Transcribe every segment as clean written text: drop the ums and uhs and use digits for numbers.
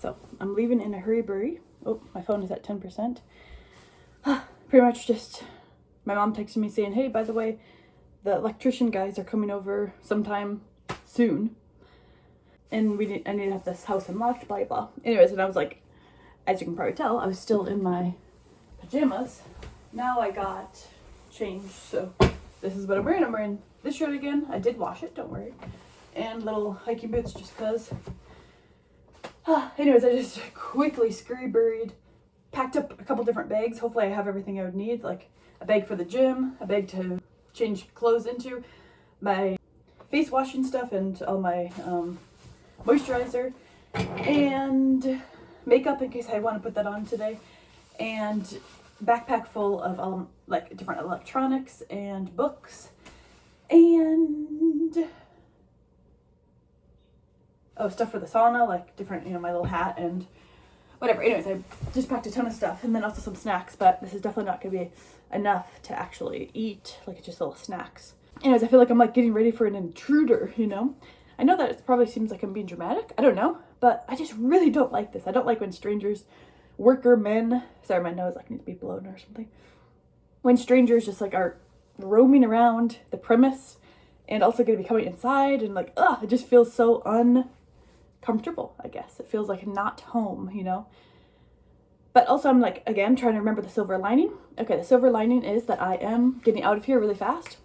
So I'm leaving in a hurry-burry. Oh, my phone is at 10%. Pretty much just my mom texted me saying, hey, by the way, the electrician guys are coming over sometime soon. And I need to have this house unlocked, blah, blah. Anyways, and I was like, as you can probably tell, I was still in my pajamas. Now I got changed, so this is what I'm wearing. I'm wearing this shirt again. I did wash it, don't worry. And little hiking boots just because. Anyways, I just quickly scurry-burried, packed up a couple different bags. Hopefully I have everything I would need, like a bag for the gym, a bag to change clothes into, my face washing stuff and all my moisturizer, and makeup in case I want to put that on today, and backpack full of like different electronics and books, and stuff for the sauna, like different, my little hat and whatever. Anyways, I just packed a ton of stuff, and then also some snacks, but this is definitely not going to be enough to actually eat, like just little snacks. Anyways, I feel like I'm like getting ready for an intruder, I know that it probably seems like I'm being dramatic, I don't know, but I just really don't like this. I don't like when strangers, worker men, sorry, my nose like needs to be blown or something, when strangers just like are roaming around the premise and also going to be coming inside, and like, it just feels so uncomfortable, I guess. It feels like not home, But also I'm like, again, trying to remember the silver lining. Okay, the silver lining is that I am getting out of here really fast.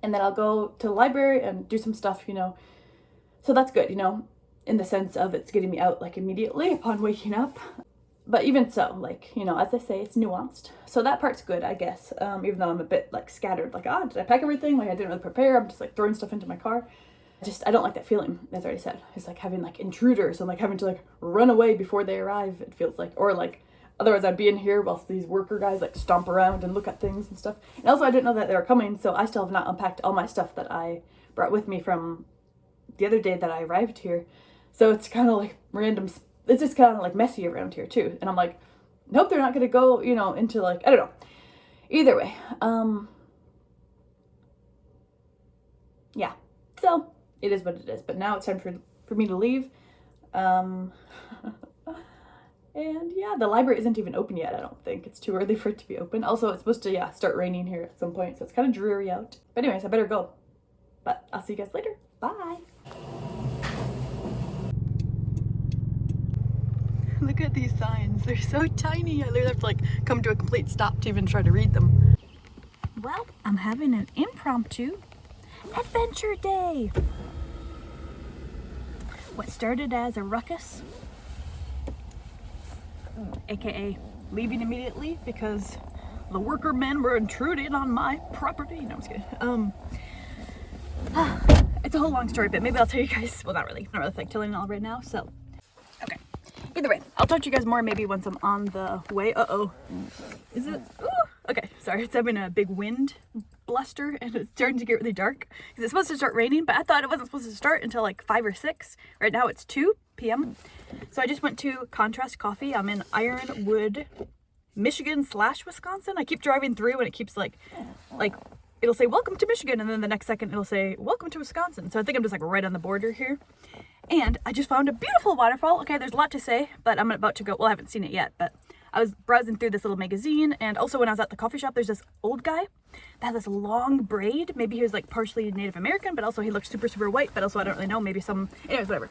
And then I'll go to the library and do some stuff, So that's good, in the sense of it's getting me out like immediately upon waking up. But even so, like, as I say, it's nuanced. So that part's good, I guess. Even though I'm a bit like scattered, like, did I pack everything? Like I didn't really prepare. I'm just like throwing stuff into my car. I don't like that feeling, as I already said. It's like having like intruders and like having to like run away before they arrive, it feels like. Or like, otherwise I'd be in here whilst these worker guys like stomp around and look at things and stuff. And also I didn't know that they were coming, so I still have not unpacked all my stuff that I brought with me from the other day that I arrived here. So it's kind of like random, it's just kind of like messy around here too. And I'm like, nope, they're not going to go, into like, I don't know. Either way, yeah, so it is what it is. But now it's time for me to leave. And yeah, the library isn't even open yet, I don't think. It's too early for it to be open. Also, it's supposed to, start raining here at some point, so it's kind of dreary out. But anyways, I better go. But I'll see you guys later. Bye. Look at these signs. They're so tiny. I literally have to like come to a complete stop to even try to read them. Well, I'm having an impromptu adventure day. What started as a ruckus, aka leaving immediately because the worker men were intruding on my property. No, I'm just kidding. It's a whole long story, but maybe I'll tell you guys, well, not really. I don't really like telling it all right now, so. Okay. Either way, I'll talk to you guys more maybe once I'm on the way. Is it? Ooh. Okay, sorry, it's having a big wind bluster and it's starting to get really dark because it's supposed to start raining, but I thought it wasn't supposed to start until like 5 or 6. Right now it's 2 p.m. So I just went to Contrast Coffee. I'm in Ironwood, Michigan / Wisconsin. I keep driving through and it keeps like it'll say welcome to Michigan, and then the next second it'll say welcome to Wisconsin. So I think I'm just like right on the border here. And I just found a beautiful waterfall. Okay, there's a lot to say, but I'm about to go. Well, I haven't seen it yet, but I was browsing through this little magazine, and also when I was at the coffee shop, there's this old guy that had this long braid. Maybe he was like partially Native American, but also he looked super, super white, but also I don't really know, maybe anyways, whatever.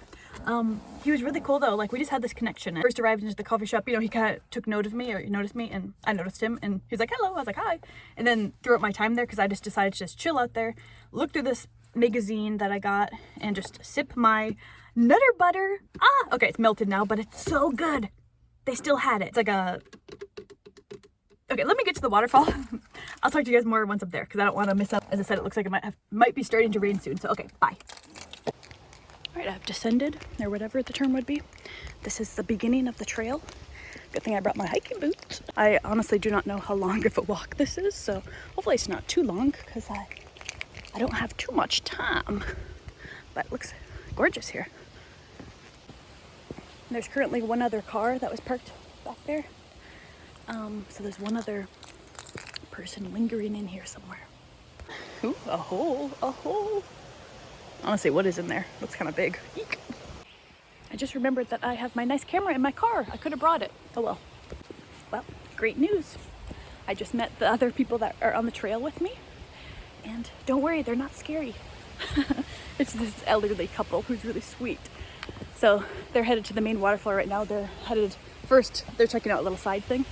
He was really cool though. Like we just had this connection. I first arrived into the coffee shop, he kind of took note of me, or he noticed me, and I noticed him, and he was like, hello. I was like, hi. And then throughout my time there, because I just decided to just chill out there, look through this magazine that I got, and just sip my Nutter Butter. Okay, it's melted now, but it's so good. They still had it. It's like a... Okay, let me get to the waterfall. I'll talk to you guys more once I'm there because I don't want to miss out. As I said, it looks like it might be starting to rain soon. So, okay, bye. All right, I've descended, or whatever the term would be. This is the beginning of the trail. Good thing I brought my hiking boots. I honestly do not know how long of a walk this is, so hopefully it's not too long because I don't have too much time. But it looks gorgeous here. And there's currently one other car that was parked back there. So there's one other person lingering in here somewhere. Ooh, a hole. Honestly, what is in there? Looks kind of big. Eek. I just remembered that I have my nice camera in my car. I could have brought it. Oh well. Well, great news. I just met the other people that are on the trail with me. And don't worry, they're not scary. It's this elderly couple who's really sweet. So they're headed to the main waterfall right now. They're headed first, they're checking out a little side thing.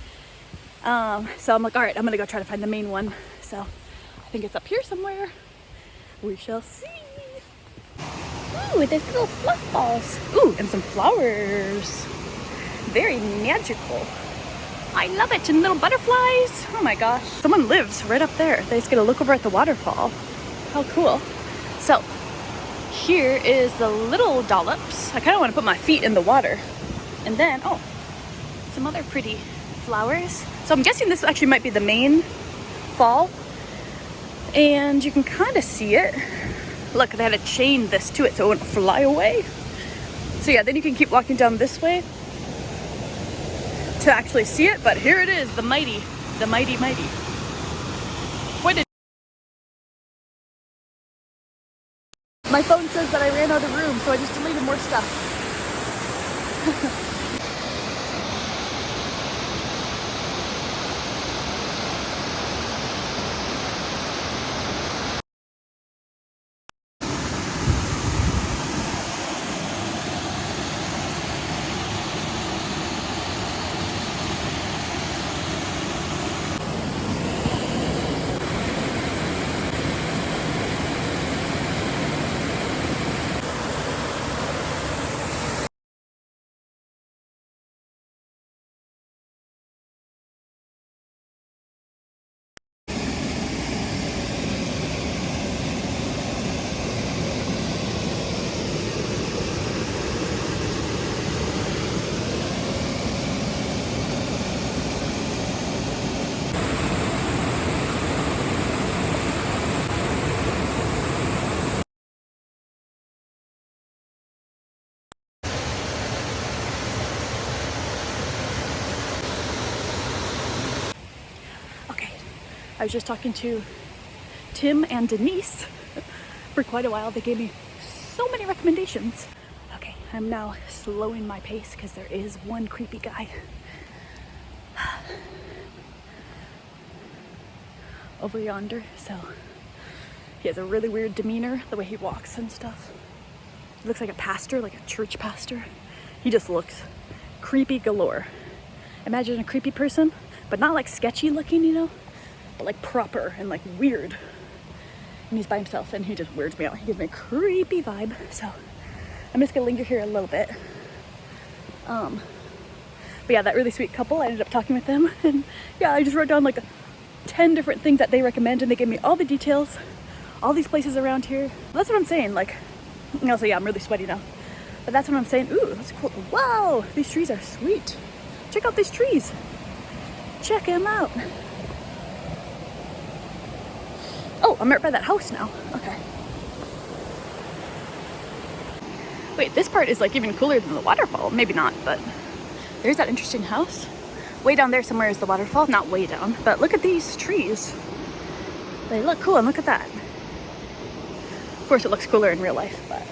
So I'm like, all right, I'm gonna go try to find the main one. So I think it's up here somewhere. We shall see. Ooh, there's little fluff balls. Ooh, and some flowers. Very magical. I love it. And little butterflies. Oh my gosh. Someone lives right up there. They just get to look over at the waterfall. How cool. So here is the little dollops. I kind of want to put my feet in the water. And then, oh, some other pretty flowers. So I'm guessing this actually might be the main fall. And you can kind of see it. Look, they had to chain this to it so it wouldn't fly away. So yeah, then you can keep walking down this way to actually see it. But here it is, the mighty. What did... My phone says that I ran out of room, so I just deleted more stuff. I was just talking to Tim and Denise for quite a while. They gave me so many recommendations. Okay, I'm now slowing my pace because there is one creepy guy over yonder. So he has a really weird demeanor, the way he walks and stuff. He looks like a pastor, like a church pastor. He just looks creepy galore. Imagine a creepy person, but not like sketchy looking, you know? But like proper and like weird. And he's by himself and he just weirds me out. He gives me a creepy vibe. So I'm just gonna linger here a little bit. But yeah, that really sweet couple, I ended up talking with them. And yeah, I just wrote down like 10 different things that they recommend and they gave me all the details, all these places around here. That's what I'm saying, like, also yeah, I'm really sweaty now. But that's what I'm saying. Ooh, that's cool. Wow, these trees are sweet. Check out these trees. Check them out. Oh, I'm right by that house now. Okay. Wait, this part is like even cooler than the waterfall. Maybe not, but there's that interesting house. Way down there somewhere is the waterfall. Not way down, but look at these trees. They look cool, and look at that. Of course, it looks cooler in real life, but.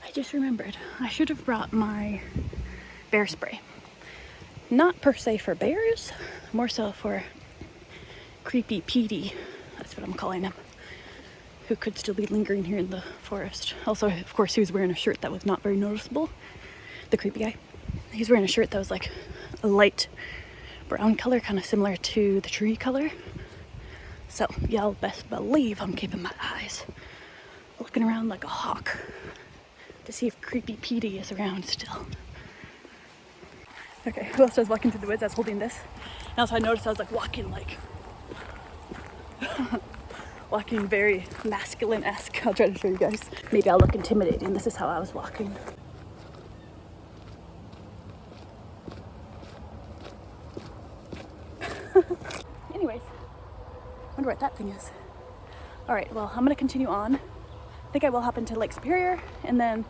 I just remembered, I should have brought my bear spray. Not per se for bears, more so for creepy Petey, that's what I'm calling him, who could still be lingering here in the forest. Also, of course, he was wearing a shirt that was not very noticeable, the creepy guy. He's wearing a shirt that was like a light brown color, kind of similar to the tree color. So, y'all best believe I'm keeping my eyes looking around like a hawk to see if creepy Petey is around still. Okay, whilst I was walking through the woods, I was holding this. And also I noticed I was like walking walking very masculine-esque. I'll try to show you guys. Maybe I'll look intimidating. This is how I was walking. Anyways, wonder what that thing is. All right, well, I'm gonna continue on. I think I will hop into Lake Superior and then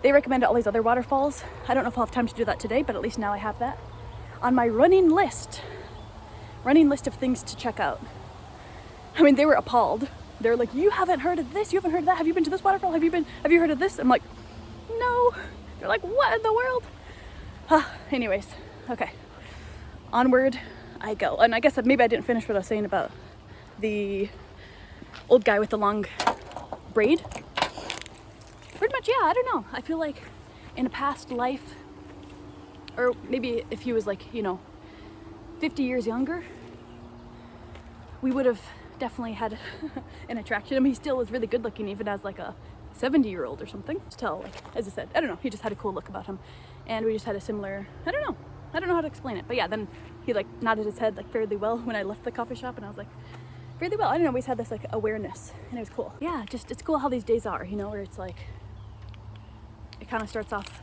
they recommended all these other waterfalls. I don't know if I'll have time to do that today, but at least now I have that on my running list of things to check out. I mean, they were appalled. They're like, you haven't heard of this, you haven't heard of that, have you been to this waterfall, have you heard of this? I'm like, no. They're like, what in the world? Anyways, okay, onward I go. And I guess that maybe I didn't finish what I was saying about the old guy with the long braid. Pretty much, yeah, I don't know. I feel like in a past life, or maybe if he was like, you know, 50 years younger, we would have definitely had an attraction. I mean, he still was really good looking, even as like a 70-year-old or something. Just tell, like, as I said, I don't know, he just had a cool look about him. And we just had a similar, I don't know how to explain it. But yeah, then he like nodded his head like fairly well when I left the coffee shop, and I was like, fairly well. I don't know, we just had this like awareness, and it was cool. Yeah, just it's cool how these days are, you know, where it's like, it kind of starts off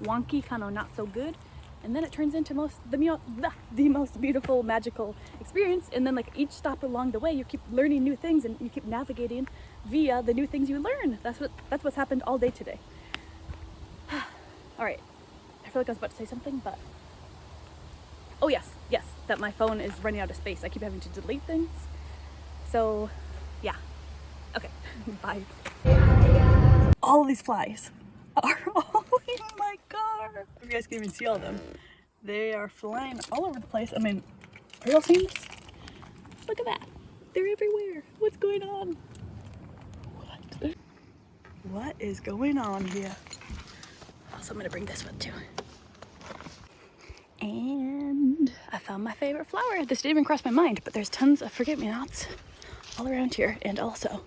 wonky, kind of not so good, and then it turns into the most beautiful, magical experience. And then like each stop along the way, you keep learning new things, and you keep navigating via the new things you learn. That's what's happened all day today. All right, I feel like I was about to say something, but oh yes, that my phone is running out of space. I keep having to delete things. So yeah, okay, bye. All of these flies are all in my car. If you guys can even see all of them, they are flying all over the place. I mean, are y'all seeing this? Look at that, they're everywhere. What's going on? What is going on here? Also, I'm gonna bring this one too. And I found my favorite flower. This didn't even cross my mind, but there's tons of forget-me-nots all around here. And also,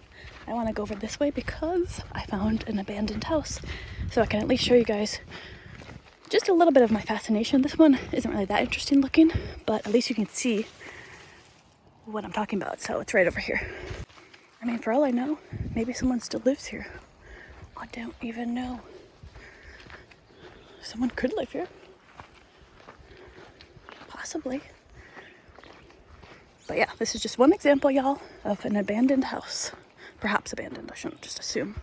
I want to go over this way because I found an abandoned house, so I can at least show you guys just a little bit of my fascination. This one isn't really that interesting looking, but at least you can see what I'm talking about. So it's right over here. I mean, for all I know, maybe someone still lives here. I don't even know. Someone could live here. Possibly. But yeah, this is just one example, y'all, of an abandoned house. Perhaps abandoned, I shouldn't just assume.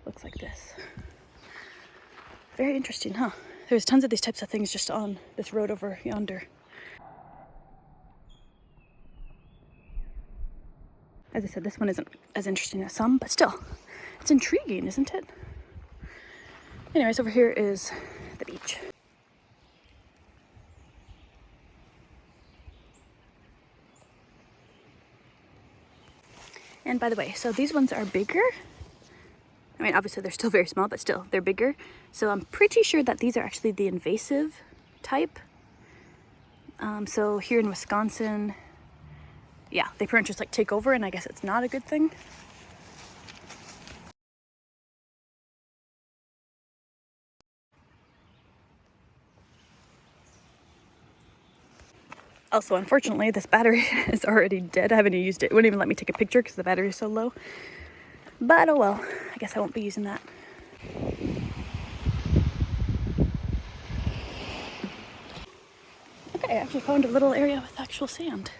Looks like this. Very interesting, huh? There's tons of these types of things just on this road over yonder. As I said, this one isn't as interesting as some, but still, it's intriguing, isn't it? Anyways, over here is the beach. And by the way, so these ones are bigger. I mean, obviously they're still very small, but still, they're bigger. So I'm pretty sure that these are actually the invasive type. So here in Wisconsin, yeah, they pretty much just like take over, and I guess it's not a good thing. Also, unfortunately, this battery is already dead. I haven't used it. It wouldn't even let me take a picture because the battery is so low. But oh well, I guess I won't be using that. Okay, I actually found a little area with actual sand.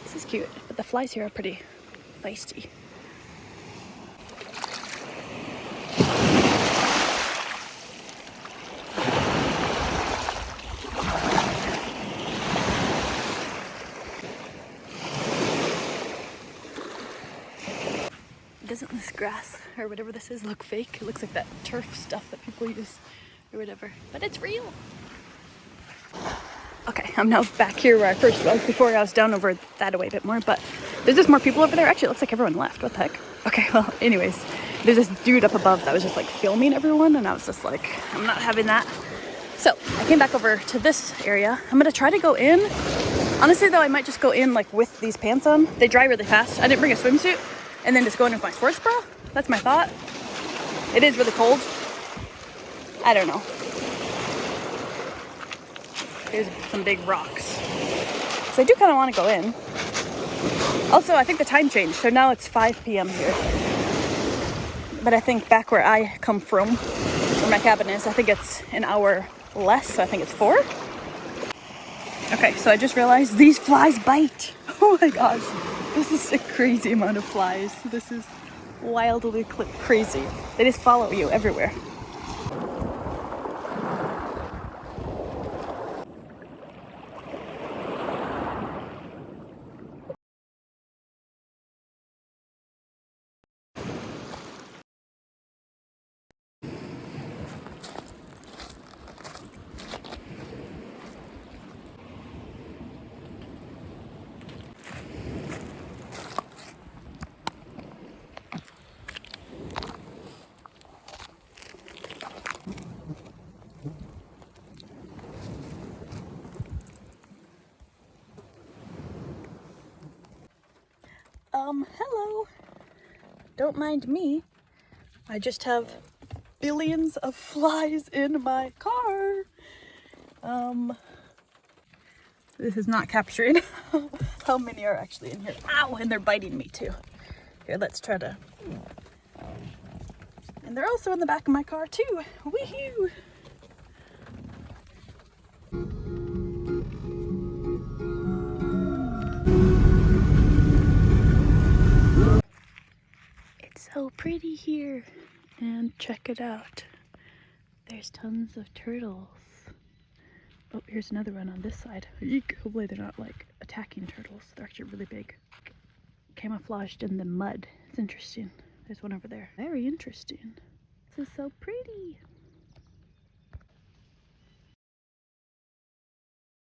This is cute, but the flies here are pretty feisty. Doesn't this grass or whatever this is look fake? It looks like that turf stuff that people use or whatever, but it's real. Okay, I'm now back here where I first was. Before I was down over that way a bit more, but there's just more people over there. Actually, it looks like everyone left. What the heck? Okay, well, anyways, there's this dude up above that was just like filming everyone, and I was just like, I'm not having that. So I came back over to this area. I'm gonna try to go in. Honestly though, I might just go in like with these pants on. They dry really fast. I didn't bring a swimsuit, and then just go in with my sports bra. That's my thought. It is really cold. I don't know. There's some big rocks. So I do kind of want to go in. Also, I think the time changed. So now it's 5 p.m. here. But I think back where I come from, where my cabin is, I think it's an hour less. So I think it's 4. Okay, so I just realized these flies bite. Oh my gosh. This is a crazy amount of flies. This is wildly crazy. They just follow you everywhere. Hello. Don't mind me. I just have billions of flies in my car. This is not capturing how many are actually in here. Ow, and they're biting me too. Here, let's try to. And they're also in the back of my car too. Woohoo! It's so pretty here. And check it out. There's tons of turtles. Oh, here's another one on this side. Eek. Hopefully they're not like attacking turtles. They're actually really big. Camouflaged in the mud. It's interesting. There's one over there. Very interesting. This is so pretty.